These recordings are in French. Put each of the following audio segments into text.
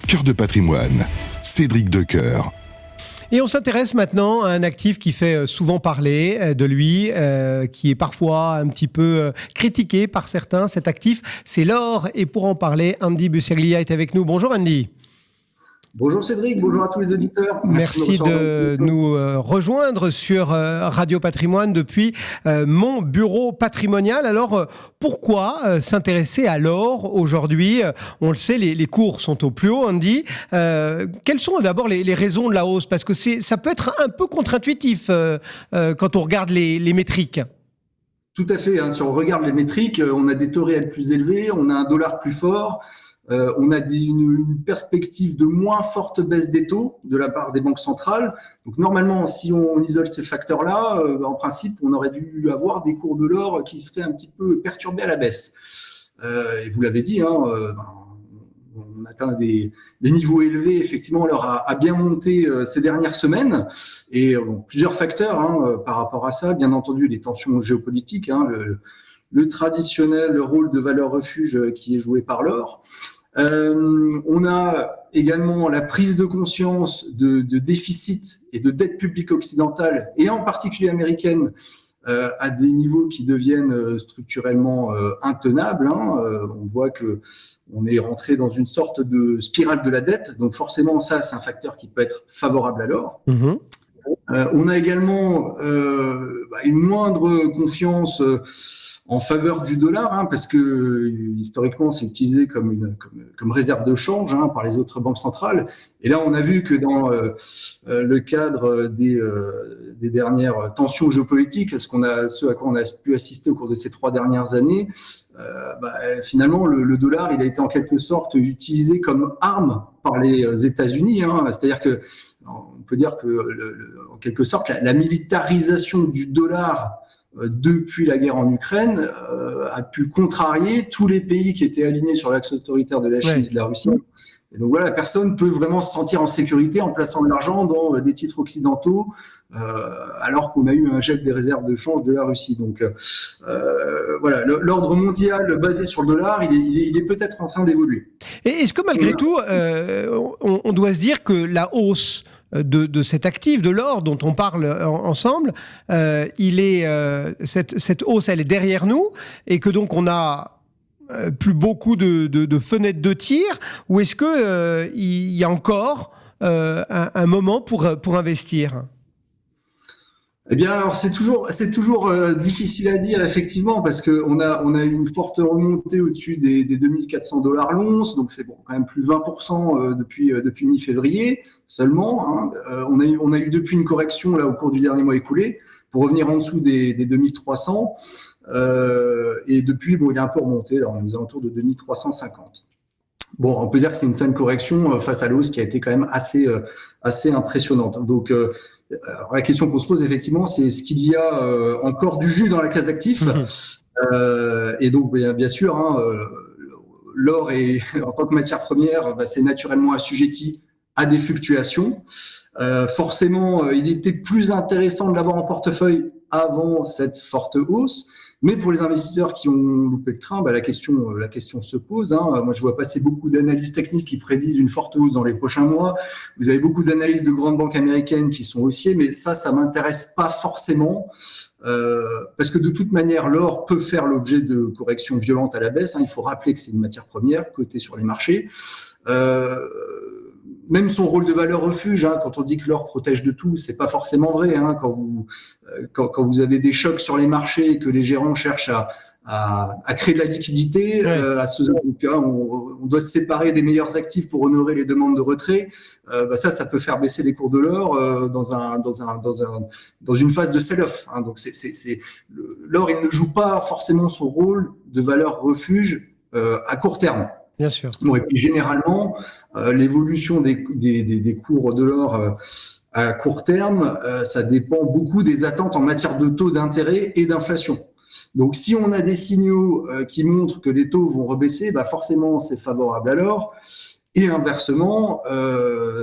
Cœur de patrimoine, Cédric Decoeur. Et on s'intéresse maintenant à un actif qui fait souvent parler de lui, qui est parfois un petit peu critiqué par certains. Cet actif, c'est l'or. Et pour en parler, Andy Buscaglia est avec nous. Bonjour Andy. Bonjour Cédric, bonjour à tous les auditeurs. Merci de nous rejoindre sur Radio Patrimoine depuis mon bureau patrimonial. Alors, pourquoi s'intéresser à l'or aujourd'hui ? On le sait, les cours sont au plus haut, Andy. Quelles sont d'abord les raisons de la hausse ? Parce que ça peut être un peu contre-intuitif quand on regarde les métriques. Tout à fait, si on regarde les métriques, on a des taux réels plus élevés, on a un dollar plus fort. On a une perspective de moins forte baisse des taux de la part des banques centrales. Donc normalement, si on isole ces facteurs-là, en principe, on aurait dû avoir des cours de l'or qui seraient un petit peu perturbés à la baisse. Et vous l'avez dit, on atteint des niveaux élevés. Effectivement, l'or a bien monté ces dernières semaines. Et plusieurs facteurs par rapport à ça. Bien entendu, les tensions géopolitiques, le traditionnel rôle de valeur refuge qui est joué par l'or. On a également la prise de conscience de déficit et de dette publique occidentale, et en particulier américaine, à des niveaux qui deviennent structurellement intenables. On voit que on est rentré dans une sorte de spirale de la dette, donc forcément ça, c'est un facteur qui peut être favorable à l'or. On a également une moindre confiance en faveur du dollar, parce que historiquement c'est utilisé comme réserve de change par les autres banques centrales. Et là, on a vu que dans le cadre des dernières tensions géopolitiques, ce à quoi on a pu assister au cours de ces 3 dernières années, finalement le dollar, il a été en quelque sorte utilisé comme arme par les États-Unis. C'est-à-dire que on peut dire que en quelque sorte la militarisation du dollar depuis la guerre en Ukraine, a pu contrarier tous les pays qui étaient alignés sur l'axe autoritaire de la Chine et de la Russie. Et donc voilà, personne ne peut vraiment se sentir en sécurité en plaçant de l'argent dans des titres occidentaux, alors qu'on a eu un jet des réserves de change de la Russie. Donc voilà, l'ordre mondial basé sur le dollar, il est peut-être en train d'évoluer. Et est-ce que malgré tout, on doit se dire que la hausse de cet actif, de l'or dont on parle ensemble, cette hausse, elle est derrière nous, et que donc on a plus beaucoup de fenêtres de tir, ou est-ce que il y a encore un moment pour investir ? Eh bien, alors c'est toujours difficile à dire effectivement, parce que on a eu une forte remontée au-dessus des $2 400 l'once, donc c'est quand même plus 20% depuis mi-février seulement. On a eu depuis une correction là au cours du dernier mois écoulé pour revenir en dessous des 2300, et depuis il a un peu remonté, là on est aux alentours de 2350. Bon, on peut dire que c'est une saine correction face à la hausse qui a été quand même assez impressionnante. Donc alors la question qu'on se pose effectivement, c'est est-ce qu'il y a encore du jus dans la case actifs ? Et donc bien sûr, l'or en tant que matière première, c'est naturellement assujetti à des fluctuations. Forcément, il était plus intéressant de l'avoir en portefeuille avant cette forte hausse. Mais pour les investisseurs qui ont loupé le train, la question se pose. Moi, je vois passer beaucoup d'analyses techniques qui prédisent une forte hausse dans les prochains mois. Vous avez beaucoup d'analyses de grandes banques américaines qui sont haussiers, mais ça m'intéresse pas forcément, parce que de toute manière, l'or peut faire l'objet de corrections violentes à la baisse. Il faut rappeler que c'est une matière première cotée sur les marchés. Même son rôle de valeur refuge, quand on dit que l'or protège de tout, c'est pas forcément vrai. Quand vous avez des chocs sur les marchés et que les gérants cherchent à créer de la liquidité, on doit se séparer des meilleurs actifs pour honorer les demandes de retrait. Ça peut faire baisser les cours de l'or dans une phase de sell-off. Donc l'or, il ne joue pas forcément son rôle de valeur refuge à court terme. Bien sûr. Bon, et puis généralement, l'évolution des cours de l'or à court terme, ça dépend beaucoup des attentes en matière de taux d'intérêt et d'inflation. Donc, si on a des signaux qui montrent que les taux vont rebaisser, forcément, c'est favorable à l'or. Et inversement,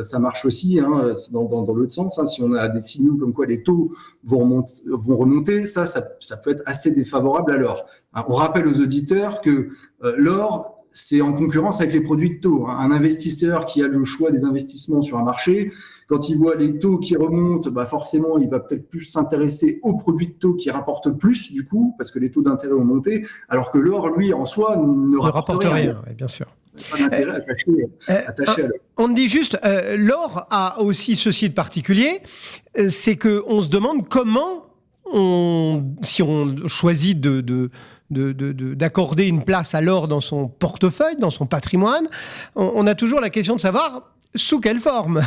ça marche aussi dans l'autre sens. Si on a des signaux comme quoi les taux vont remonter, ça peut être assez défavorable à l'or. On rappelle aux auditeurs que l'or, c'est en concurrence avec les produits de taux. Un investisseur qui a le choix des investissements sur un marché, quand il voit les taux qui remontent, forcément, il va peut-être plus s'intéresser aux produits de taux qui rapportent plus, du coup, parce que les taux d'intérêt ont monté, alors que l'or, lui, en soi, ne rapporte rien. Oui, bien sûr. Pas d'intérêt attaché à l'or. On dit juste, l'or a aussi ceci de particulier, c'est qu'on se demande comment, si on choisit d'accorder une place à l'or dans son portefeuille, dans son patrimoine, on a toujours la question de savoir sous quelle forme.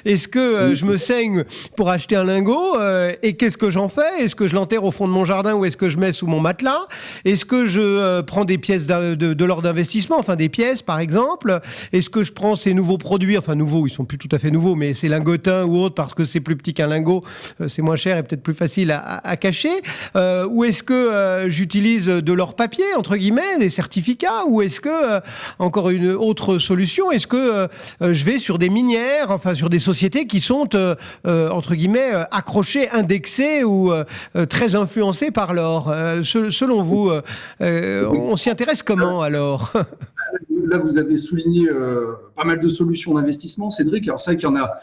Est-ce que je me saigne pour acheter un lingot et qu'est-ce que j'en fais? Est-ce que je l'enterre au fond de mon jardin ou est-ce que je mets sous mon matelas? Est-ce que je prends des pièces de l'or d'investissement, enfin des pièces par exemple? Est-ce que je prends ces nouveaux produits, enfin nouveaux, ils sont plus tout à fait nouveaux, mais ces lingotins ou autres parce que c'est plus petit qu'un lingot, c'est moins cher et peut-être plus facile à cacher? Ou est-ce que j'utilise de l'or papier, entre guillemets, des certificats? Ou est-ce que, encore une autre solution, est-ce que je vais sur des minières, enfin sur des sociétés qui sont entre guillemets accrochées, indexées ou très influencées par l'or. Selon vous, on s'y intéresse comment alors? Là, vous avez souligné pas mal de solutions d'investissement, Cédric. Alors c'est vrai qu'il y en a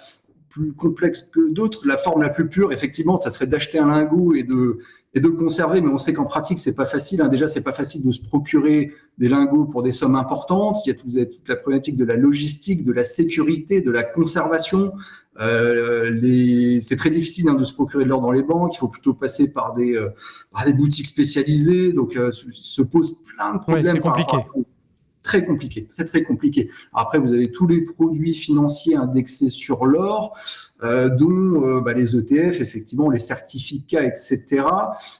plus complexes que d'autres. La forme la plus pure, effectivement, ça serait d'acheter un lingot et de conserver, mais on sait qu'en pratique, c'est pas facile. Déjà, c'est pas facile de se procurer des lingots pour des sommes importantes. Vous avez toute la problématique de la logistique, de la sécurité, de la conservation. C'est très difficile de se procurer de l'or dans les banques. Il faut plutôt passer par des boutiques spécialisées. Donc, se pose plein de problèmes. Ouais, c'est compliqué. Très compliqué, très très compliqué. Après, vous avez tous les produits financiers indexés sur l'or, dont les ETF, effectivement, les certificats, etc.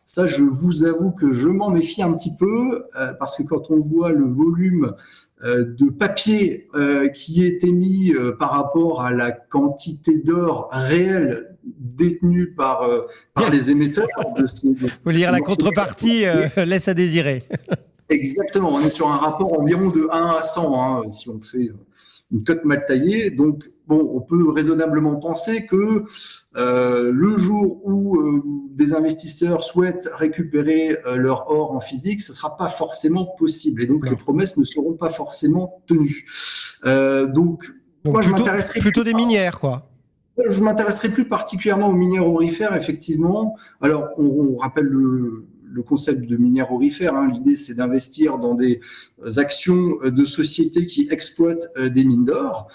Ça, je vous avoue que je m'en méfie un petit peu, parce que quand on voit le volume de papier qui est émis par rapport à la quantité d'or réelle détenue par les émetteurs de ces... Faut lire la contrepartie, laisse à désirer. Exactement, on est sur un rapport environ de 1 à 100, si on fait une cote mal taillée. Donc, on peut raisonnablement penser que le jour où des investisseurs souhaitent récupérer leur or en physique, ce ne sera pas forcément possible. Et donc, les promesses ne seront pas forcément tenues. Donc moi, je m'intéresserai plutôt des minières, quoi. Je m'intéresserai plus particulièrement aux minières aurifères, effectivement. Alors, on rappelle le concept de minière aurifère. L'idée, c'est d'investir dans des actions de sociétés qui exploitent des mines d'or.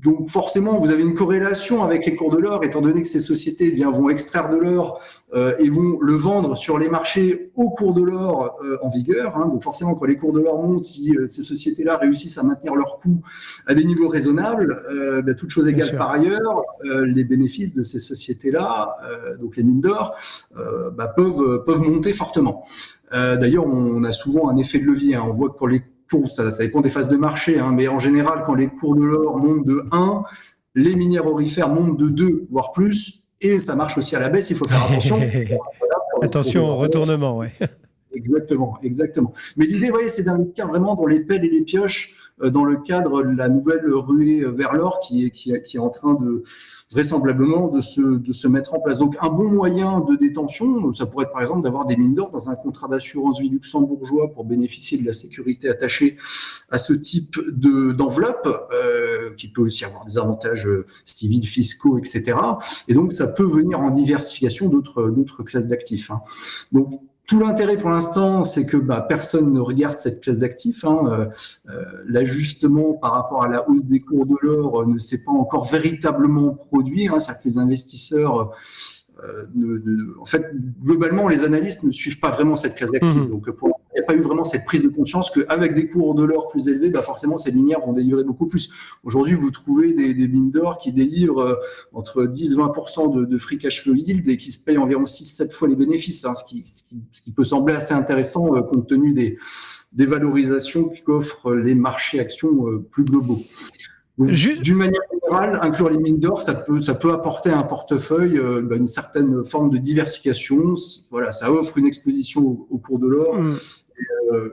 Donc forcément, vous avez une corrélation avec les cours de l'or, étant donné que ces sociétés vont extraire de l'or et vont le vendre sur les marchés au cours de l'or en vigueur. Donc forcément, quand les cours de l'or montent, si ces sociétés-là réussissent à maintenir leurs coûts à des niveaux raisonnables, toutes choses égales par ailleurs, les bénéfices de ces sociétés-là, donc les mines d'or, peuvent monter fortement. D'ailleurs, on a souvent un effet de levier. On voit que quand les cours, ça dépend des phases de marché, mais en général, quand les cours de l'or montent de 1, les minières aurifères montent de 2, voire plus, et ça marche aussi à la baisse, il faut faire attention. Attention au retournement, ouais. Exactement. Mais l'idée, c'est d'investir vraiment dans les pelles et les pioches dans le cadre de la nouvelle ruée vers l'or qui est en train de vraisemblablement de se mettre en place. Donc un bon moyen de détention, ça pourrait être par exemple d'avoir des mines d'or dans un contrat d'assurance vie luxembourgeois pour bénéficier de la sécurité attachée à ce type d'enveloppe, qui peut aussi avoir des avantages civils, fiscaux, etc. Et donc ça peut venir en diversification d'autres classes d'actifs. Donc tout l'intérêt pour l'instant, c'est que personne ne regarde cette classe d'actifs. L'ajustement par rapport à la hausse des cours de l'or ne s'est pas encore véritablement produit. C'est-à-dire que les investisseurs, en fait, globalement, les analystes ne suivent pas vraiment cette classe d'actifs. Donc, il n'y a pas eu vraiment cette prise de conscience qu'avec des cours de l'or plus élevés, forcément, ces minières vont délivrer beaucoup plus. Aujourd'hui, vous trouvez des mines d'or qui délivrent entre 10-20% de free cash flow yield et qui se payent environ 6-7 fois les bénéfices, ce qui peut sembler assez intéressant compte tenu des valorisations qu'offrent les marchés actions plus globaux. Donc, d'une manière générale, inclure les mines d'or, ça peut apporter à un portefeuille une certaine forme de diversification. Voilà, ça offre une exposition au cours de l'or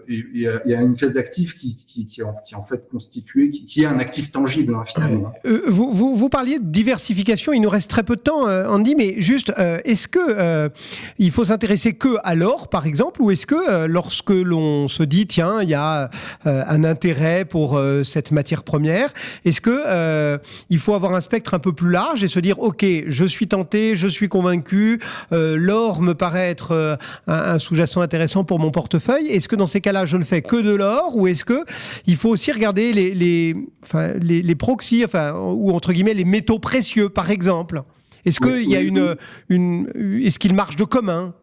Il y a une classe d'actifs qui est en fait constituée, qui est un actif tangible finalement. Vous parliez de diversification, il nous reste très peu de temps, Andy, mais juste, est-ce que il faut s'intéresser que à l'or, par exemple, ou est-ce que lorsque l'on se dit, tiens, il y a un intérêt pour cette matière première, est-ce que il faut avoir un spectre un peu plus large et se dire, ok, je suis tenté, je suis convaincu, l'or me paraît être un sous-jacent intéressant pour mon portefeuille. Est-ce que dans ces cas-là, je ne fais que de l'or, ou est-ce que il faut aussi regarder les proxys, ou entre guillemets les métaux précieux, par exemple? Est-ce qu'il y a est-ce qu'il marche de commun?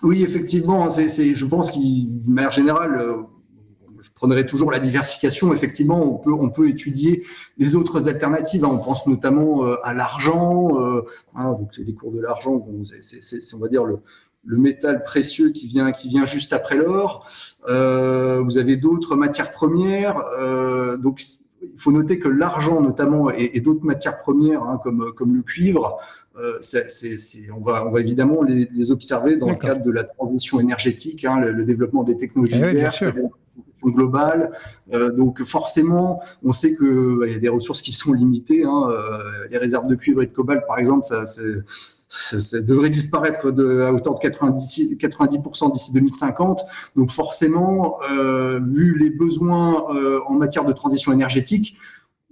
Oui, effectivement, je pense d'une manière générale, je prendrais toujours la diversification. Effectivement, on peut étudier les autres alternatives. On pense notamment à l'argent, donc les cours de l'argent, c'est on va dire le métal précieux qui vient juste après l'or. Vous avez d'autres matières premières. Donc, il faut noter que l'argent, notamment, et d'autres matières premières, comme le cuivre, on va évidemment les observer dans le cadre de la transition énergétique, le développement des technologies vertes, globale. Donc forcément, on sait qu'il y a des ressources qui sont limitées. Les réserves de cuivre et de cobalt, par exemple, ça devrait disparaître à hauteur de 90% d'ici 2050. Donc forcément, vu les besoins en matière de transition énergétique,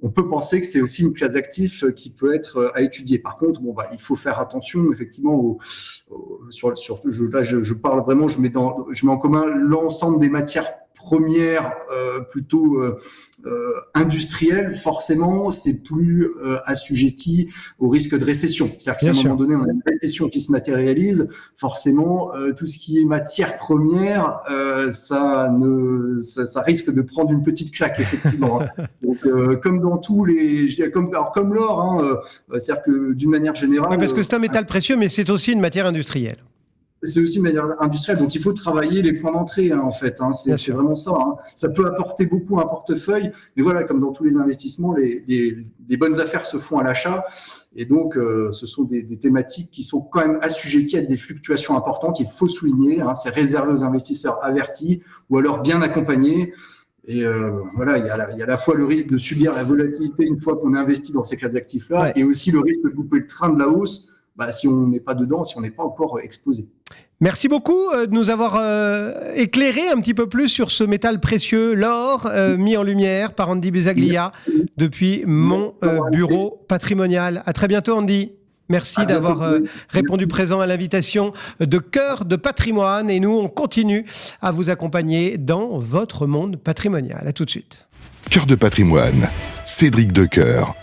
on peut penser que c'est aussi une classe d'actifs qui peut être à étudier. Par contre, il faut faire attention effectivement je parle vraiment, je mets en commun l'ensemble des matières premières plutôt industrielles. Forcément, c'est plus assujetti au risque de récession. C'est-à-dire que si à un moment donné on a une récession qui se matérialise, forcément tout ce qui est matière première, ça risque de prendre une petite claque effectivement. Donc comme dans tous comme l'or, c'est-à-dire que d'une manière générale. Oui, parce que c'est un métal précieux, mais c'est aussi une matière industrielle. C'est aussi une manière industrielle, donc il faut travailler les points d'entrée en fait. C'est vraiment ça. Ça peut apporter beaucoup à un portefeuille, mais voilà, comme dans tous les investissements, les bonnes affaires se font à l'achat, et donc ce sont des thématiques qui sont quand même assujetties à des fluctuations importantes. Il faut souligner, c'est réservé aux investisseurs avertis ou alors bien accompagnés. Et voilà, il y a à la fois le risque de subir la volatilité une fois qu'on est investi dans ces classes d'actifs-là, et aussi le risque de couper le train de la hausse. Si on n'est pas dedans, si on n'est pas encore exposé. Merci beaucoup de nous avoir éclairé un petit peu plus sur ce métal précieux, l'or, mis en lumière par Andy Busaglia depuis mon bureau patrimonial. À très bientôt, Andy. Merci d'avoir répondu présent à l'invitation de Cœur de Patrimoine. Et nous, on continue à vous accompagner dans votre monde patrimonial. À tout de suite. Cœur de Patrimoine, Cédric Decoeur.